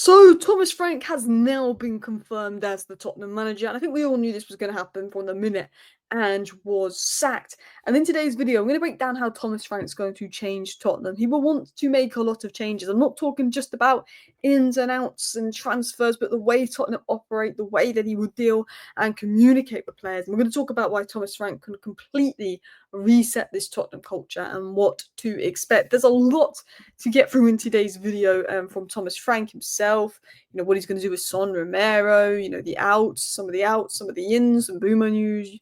So Thomas Frank has now been confirmed as the Tottenham manager, and I think we all knew this was going to happen from the minute Ange was sacked. And in today's video, I'm going to break down how Thomas Frank's going to change Tottenham. He will want to make a lot of changes. I'm not talking just about ins and outs and transfers, but the way Tottenham operate, the way that he would deal and communicate with players. And we're going to talk about why Thomas Frank can completely reset this Tottenham culture and what to expect. There's a lot to get through in today's video from Thomas Frank himself, what he's going to do with Son, Romero, the outs, some of the ins, and Boomer news,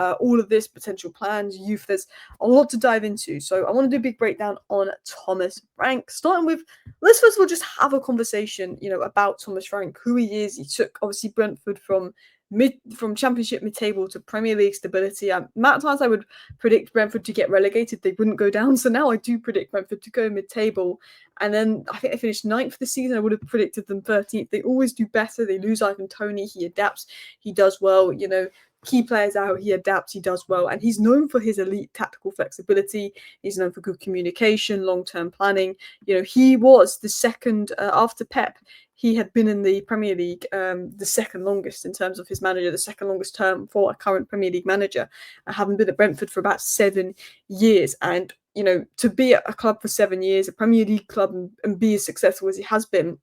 all of this, potential plans, youth. There's a lot to dive into. So I want to do a big breakdown on Thomas Frank, starting with, let's first of all just have a conversation, about Thomas Frank, who he is. He took, obviously, Brentford from Championship mid-table to Premier League stability. Amount of times I would predict Brentford to get relegated, they wouldn't go down. So now I do predict Brentford to go mid-table. And then I think they finished 9th this season. I would have predicted them 13th. They always do better. They lose Ivan Toney. He adapts. He does well. Key players out, he adapts, he does well. And he's known for his elite tactical flexibility. He's known for good communication, long-term planning. He was the second, after Pep, he had been in the Premier League the second longest in terms of his manager, the second longest term for a current Premier League manager, having been at Brentford for about 7 years. And, to be at a club for 7 years, a Premier League club, and be as successful as he has been,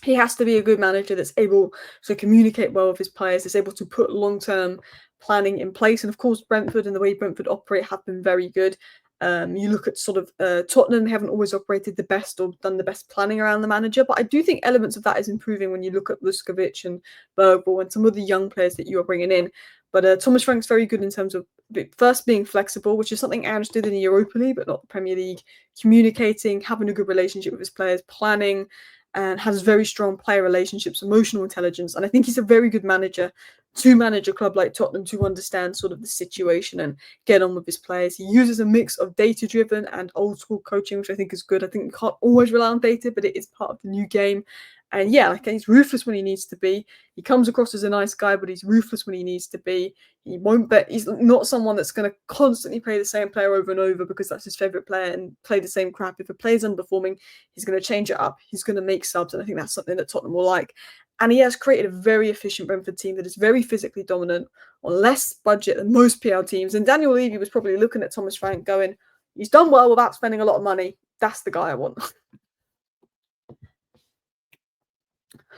he has to be a good manager that's able to communicate well with his players, that's able to put long-term planning in place. And of course, Brentford and the way Brentford operate have been very good. You look at sort of Tottenham, they haven't always operated the best or done the best planning around the manager, but I do think elements of that is improving when you look at Luskovic and Bergvall and some of the young players that you are bringing in. But Thomas Frank's very good in terms of first being flexible, which is something Ange did in the Europa League, but not the Premier League, communicating, having a good relationship with his players, planning, and has very strong player relationships, emotional intelligence. And I think he's a very good manager to manage a club like Tottenham, to understand sort of the situation and get on with his players. He uses a mix of data-driven and old-school coaching, which I think is good. I think you can't always rely on data, but it is part of the new game. And yeah, he's ruthless when he needs to be. He comes across as a nice guy, but he's ruthless when he needs to be. He won't bet. He's not someone that's going to constantly play the same player over and over because that's his favourite player and play the same crap. If a player's underperforming, he's going to change it up. He's going to make subs, and I think that's something that Tottenham will like. And he has created a very efficient Brentford team that is very physically dominant on less budget than most PL teams. And Daniel Levy was probably looking at Thomas Frank going, he's done well without spending a lot of money. That's the guy I want.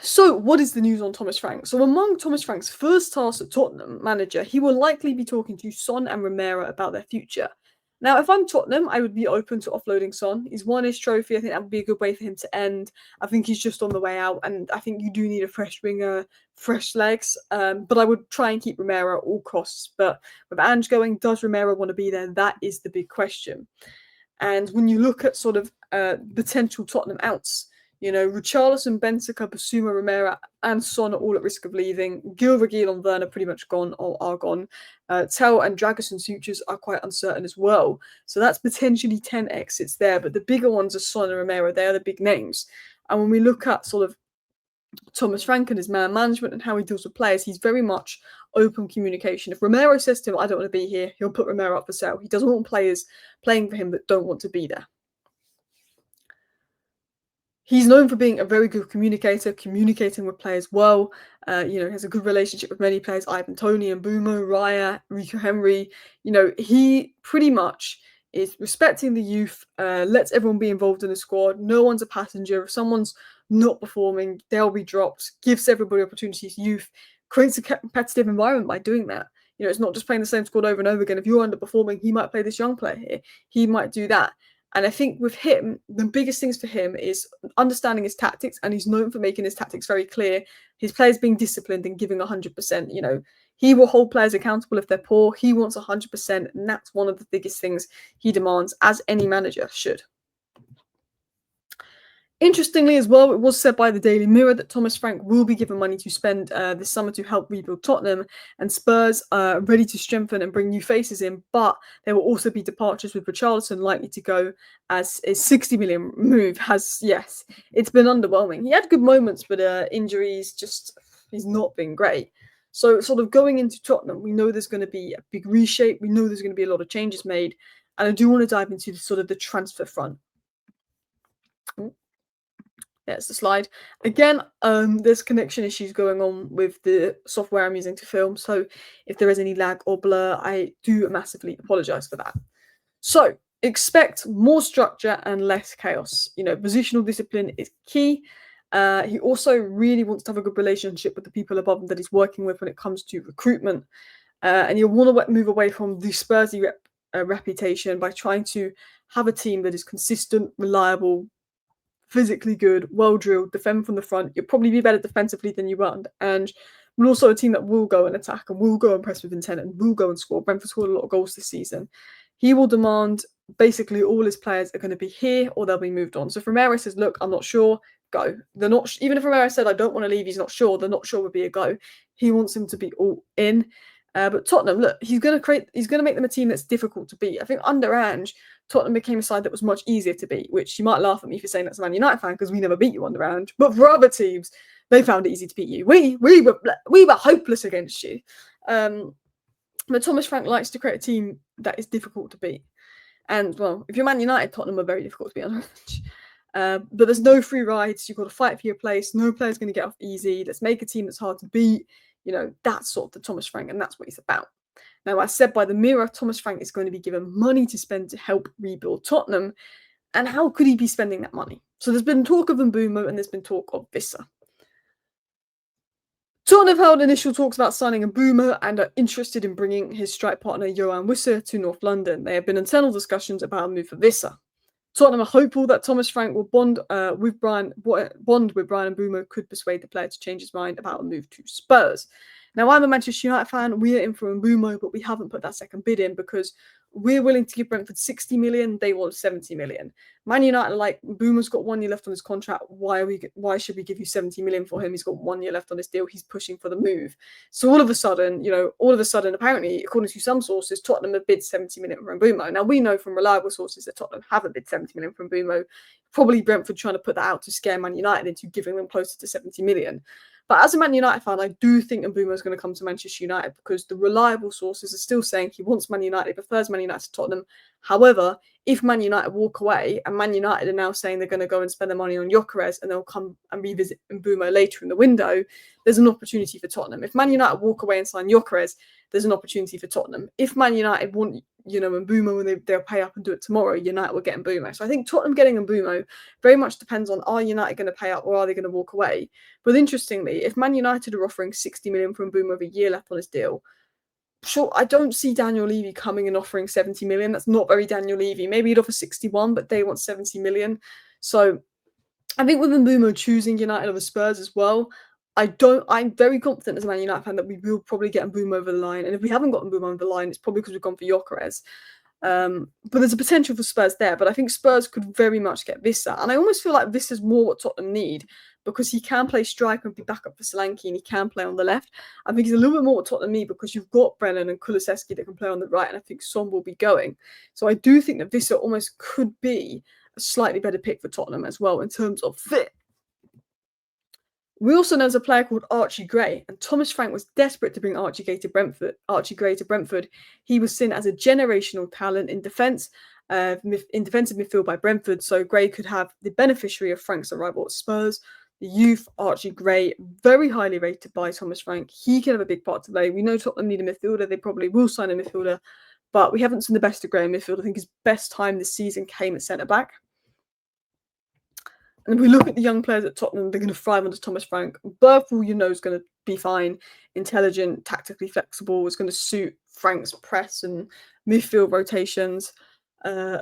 So, what is the news on Thomas Frank? So, among Thomas Frank's first tasks at Tottenham manager, he will likely be talking to Son and Romero about their future. Now, if I'm Tottenham, I would be open to offloading Son. He's won his trophy. I think that would be a good way for him to end. I think he's just on the way out, and I think you do need a fresh winger, fresh legs. But I would try and keep Romero at all costs. But with Ange going, does Romero want to be there? That is the big question. And when you look at sort of potential Tottenham outs, Richarlison, Benfica, Basuma, Romero, and Son are all at risk of leaving. Gil, Reguilon, and Werner pretty much gone or are gone. Tell and Dragason's futures are quite uncertain as well. So that's potentially 10 exits there. But the bigger ones are Son and Romero. They are the big names. And when we look at sort of Thomas Frank and his man management and how he deals with players, he's very much open communication. If Romero says to him, I don't want to be here, he'll put Romero up for sale. He doesn't want players playing for him that don't want to be there. He's known for being a very good communicator, communicating with players well. Has a good relationship with many players, Ivan Toney and Boomer, Raya, Rico Henry. He pretty much is respecting the youth, lets everyone be involved in the squad. No one's a passenger. If someone's not performing, they'll be dropped, gives everybody opportunities, youth, creates a competitive environment by doing that. It's not just playing the same squad over and over again. If you're underperforming, he might play this young player here. He might do that. And I think with him, the biggest things for him is understanding his tactics, and he's known for making his tactics very clear. His players being disciplined and giving 100%. He will hold players accountable if they're poor. He wants 100%, and that's one of the biggest things he demands, as any manager should. Interestingly as well, it was said by the Daily Mirror that Thomas Frank will be given money to spend this summer to help rebuild Tottenham, and Spurs are ready to strengthen and bring new faces in, but there will also be departures, with Richarlison likely to go, as a 60 million move has, yes, it's been underwhelming. He had good moments, but injuries, he's not been great. So sort of going into Tottenham, we know there's going to be a big reshape, we know there's going to be a lot of changes made, and I do want to dive into the transfer front. There's the slide. Again, there's connection issues going on with the software I'm using to film, so if there is any lag or blur, I do massively apologise for that. So, expect more structure and less chaos. Positional discipline is key. He also really wants to have a good relationship with the people above him that he's working with when it comes to recruitment. And you'll want to move away from the Spursy reputation by trying to have a team that is consistent, reliable, physically good, well drilled, defend from the front. You'll probably be better defensively than you are, and we're also a team that will go and attack and will go and press with intent and will go and score. Brentford scored a lot of goals this season. He will demand basically all his players are going to be here or they'll be moved on. So if Romero says, "Look, I'm not sure," go. They're not even if Romero said, "I don't want to leave," he's not sure. They're not sure would be a go. He wants him to be all in. But Tottenham, look, he's going to make them a team that's difficult to beat. I think under Ange, Tottenham became a side that was much easier to beat, which you might laugh at me for saying that's a Man United fan because we never beat you under Ange. But for other teams, they found it easy to beat you. We were hopeless against you. But Thomas Frank likes to create a team that is difficult to beat. And well, if you're Man United, Tottenham are very difficult to beat on Ange. But there's no free rides. You've got to fight for your place. No player's going to get off easy. Let's make a team that's hard to beat. That's sort of the Thomas Frank, and that's what he's about. Now, as said by the Mirror, Thomas Frank is going to be given money to spend to help rebuild Tottenham. And how could he be spending that money? So there's been talk of Mbeumo and there's been talk of Visser. Tottenham have held initial talks about signing Mbeumo and are interested in bringing his strike partner Johan Visser to North London. There have been internal discussions about a move for Visser. Tottenham are hopeful that Thomas Frank will bond with Brian Mbeumo could persuade the player to change his mind about a move to Spurs. Now, I'm a Manchester United fan. We're in for Mbeumo, but we haven't put that second bid in because we're willing to give Brentford 60 million. They want 70 million. Man United are like, Mbeumo's got 1 year left on his contract. Why should we give you 70 million for him? He's got 1 year left on his deal. He's pushing for the move. So all of a sudden, apparently, according to some sources, Tottenham have bid 70 million for Mbeumo. Now, we know from reliable sources that Tottenham haven't bid 70 million for Mbeumo. Probably Brentford trying to put that out to scare Man United into giving them closer to 70 million. But as a Man United fan, I do think Mbeumo is going to come to Manchester United because the reliable sources are still saying he wants Man United, he prefers Man United to Tottenham. However, if Man United walk away and Man United are now saying they're going to go and spend their money on Gyökeres and they'll come and revisit Mbeumo later in the window, there's an opportunity for Tottenham. If Man United walk away and sign Gyökeres, there's an opportunity for Tottenham. If Man United want Mbeumo and they'll pay up and do it tomorrow, United will get Mbeumo. So I think Tottenham getting Mbeumo very much depends on, are United going to pay up or are they going to walk away? But interestingly, if Man United are offering 60 million for Mbeumo with a year left on his deal, sure, I don't see Daniel Levy coming and offering 70 million. That's not very Daniel Levy. Maybe he'd offer 61, but they want 70 million. So I think with Mbeumo choosing United over Spurs as well, I'm very confident as a Man United fan that we will probably get Mbeumo over the line. And if we haven't got Mbeumo over the line, it's probably because we've gone for Gyökeres. But there's a potential for Spurs there. But I think Spurs could very much get Visser. And I almost feel like Visser's more what Tottenham need because he can play striker and be back up for Solanke and he can play on the left. I think he's a little bit more what Tottenham need because you've got Brennan and Kulusevski that can play on the right. And I think Son will be going. So I do think that Visser almost could be a slightly better pick for Tottenham as well in terms of fit. We also know there's a player called Archie Gray, and Thomas Frank was desperate to bring Archie Gray to Brentford. He was seen as a generational talent in defensive midfield by Brentford, so Gray could have the beneficiary of Frank's arrival at Spurs. The youth, Archie Gray, very highly rated by Thomas Frank. He can have a big part to play. We know Tottenham need a midfielder. They probably will sign a midfielder, but we haven't seen the best of Gray in midfield. I think his best time this season came at centre-back. And if we look at the young players at Tottenham, they're going to thrive under Thomas Frank. Berthel, is going to be fine, intelligent, tactically flexible, is going to suit Frank's press and midfield rotations.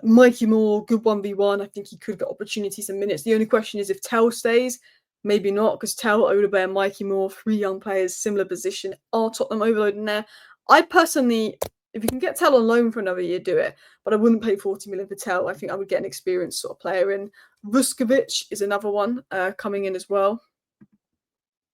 Mikey Moore, good 1v1. I think he could get opportunities and minutes. The only question is if Tell stays, maybe not, because Tell, Odebear, Mikey Moore, 3 young players, similar position. Are Tottenham overloading there? I personally, if you can get Tell on loan for another year, do it. But I wouldn't pay 40 million for Tell. I think I would get an experienced sort of player in. Vuskovic is another one coming in as well.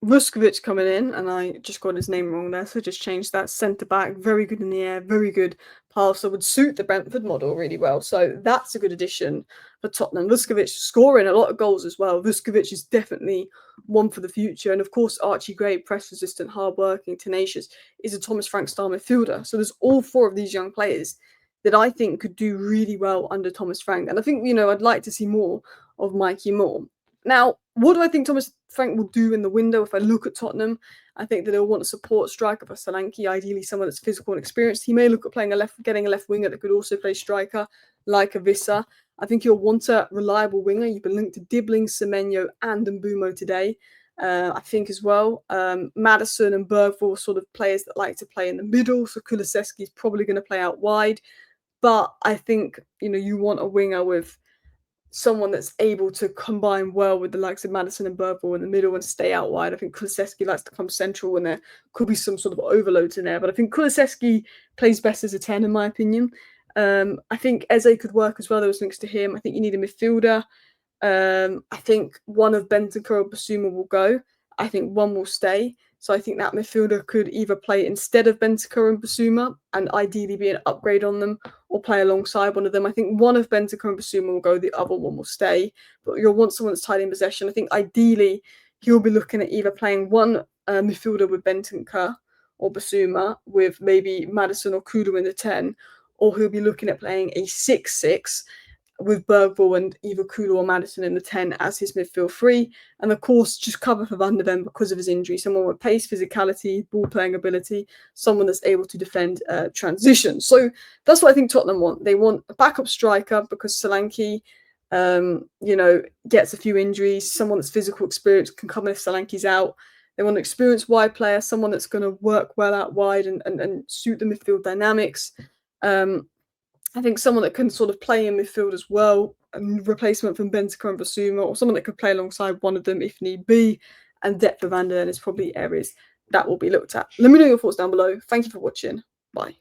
Vuskovic coming in, and I just got his name wrong there, so just changed that. Centre-back, very good in the air, very good passer, would suit the Brentford model really well. So that's a good addition for Tottenham. Vuskovic scoring a lot of goals as well. Vuskovic is definitely one for the future. And of course, Archie Gray, press-resistant, hard-working, tenacious, is a Thomas Frank style midfielder. So there's all 4 of these young players that I think could do really well under Thomas Frank. And I think, I'd like to see more of Mikey Moore. Now, what do I think Thomas Frank will do in the window if I look at Tottenham? I think that he'll want a support striker for Solanke, ideally someone that's physical and experienced. He may look at getting a left winger that could also play striker, like a Vissa. I think he'll want a reliable winger. You've been linked to Dibbling, Semenyo, and Mbumo today. I think as well, Maddison and Bergvall are sort of players that like to play in the middle. So Kulusevski is probably going to play out wide. But I think, you want a winger with someone that's able to combine well with the likes of Maddison and Bergvall in the middle and stay out wide. I think Kulusevski likes to come central, and there could be some sort of overloads in there. But I think Kulusevski plays best as a 10, in my opinion. I think Eze could work as well. There was links to him. I think you need a midfielder. I think one of Bentancur or Basuma will go. I think one will stay. So I think that midfielder could either play instead of Bentancur and Basuma and ideally be an upgrade on them, or play alongside one of them. I think one of Bentancur and Basuma will go, the other one will stay. But you'll want someone that's tight in possession. I think ideally he'll be looking at either playing one midfielder with Bentancur or Basuma with maybe Maddison or Kulu in the 10, or he'll be looking at playing a 6-6 with Bergvall and either Kulu or Maddison in the 10 as his midfield three. And of course, just cover for Van de Ven because of his injury. Someone with pace, physicality, ball playing ability, someone that's able to defend transition. So that's what I think Tottenham want. They want a backup striker because Solanke, gets a few injuries. Someone that's physical experience can come in if Solanke's out. They want an experienced wide player, someone that's going to work well out wide and suit the midfield dynamics. I think someone that can sort of play in midfield as well, a replacement from Bentancur and Basuma, or someone that could play alongside one of them if need be, and depth of Van der Ven is probably areas that will be looked at. Let me know your thoughts down below. Thank you for watching. Bye.